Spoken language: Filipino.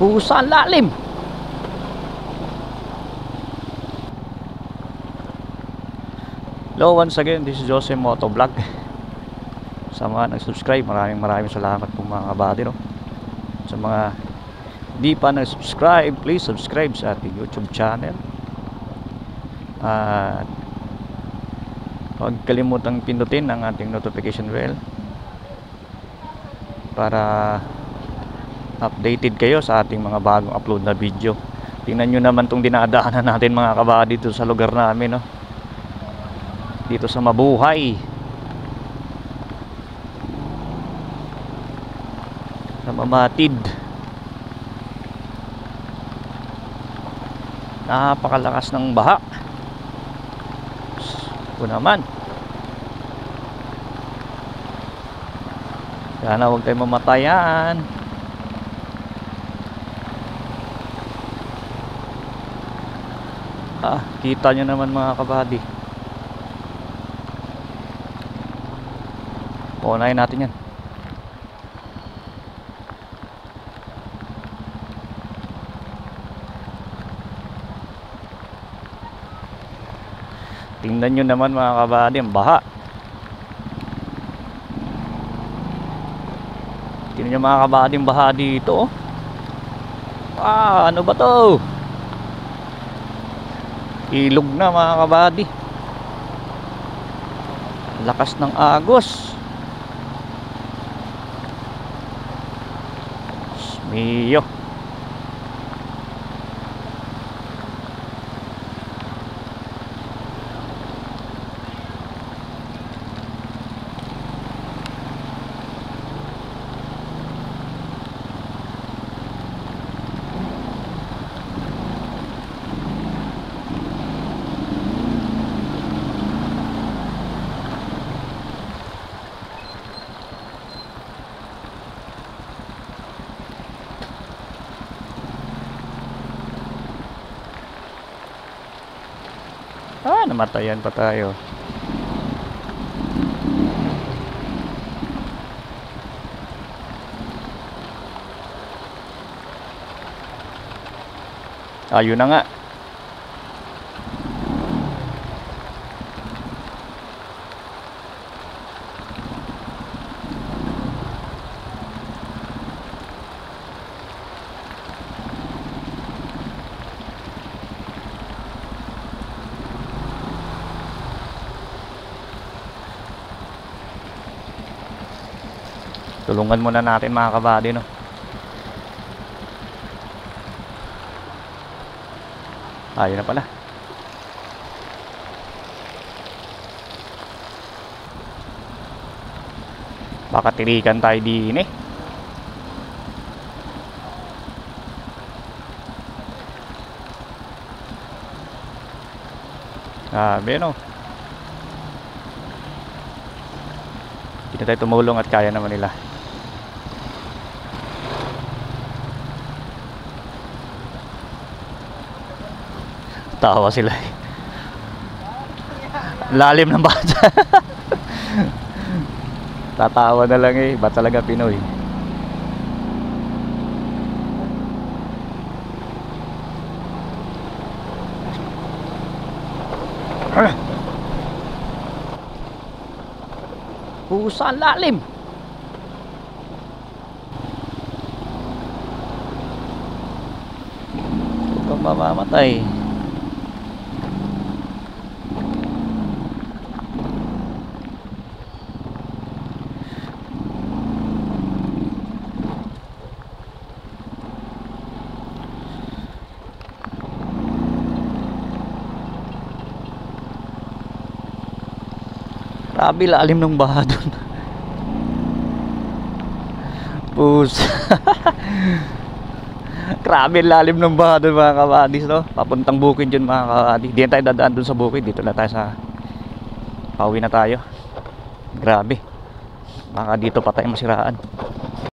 Pusa, lalim. Hello once again, this is Jose Motovlog. Sa mga nag-subscribe, maraming salamat po mga kabady, no? Sa mga di pa nag-subscribe, please subscribe sa ating YouTube channel. At huwag kalimutang pindutin ang ating notification bell para updated kayo sa ating mga bagong upload na video. Tingnan nyo naman itong dinadaanan natin mga kabady dito sa lugar namin, no? Dito sa Mabuhay, sa Mamatid. Napakalakas ng baha. Ito naman, sana huwag tayo mamatayan. Kita nyo naman mga kabady. Unahin natin yan. Tingnan nyo naman mga kabady, ang baha. Tingnan nyo mga kabady, ang baha dito. Ano ba to? Ilog na mga kabady. Lakas ng agos. Mio. Namatayan pa tayo. Ayun na nga. Tulungan muna natin mga kabady, no? Ayun na pala. Baka tirikan tayo din eh. Sabi, no? Hindi tayo tumulong at kaya naman nila. Tawa sila eh. Lalim ng bata. Tatawa na lang eh. Ba talaga Pinoy? Pusa, lalim. Huwag kang mamamatay. Grabe, lalim ng baha dun. Pusa. Grabe, lalim ng baha dun mga kabadis, no? Papuntang bukid yun mga kabadis. Di na tayo dadaan dun sa bukid. Dito na tayo sa pauwi na tayo. Grabe, baka dito pa tayo masiraan.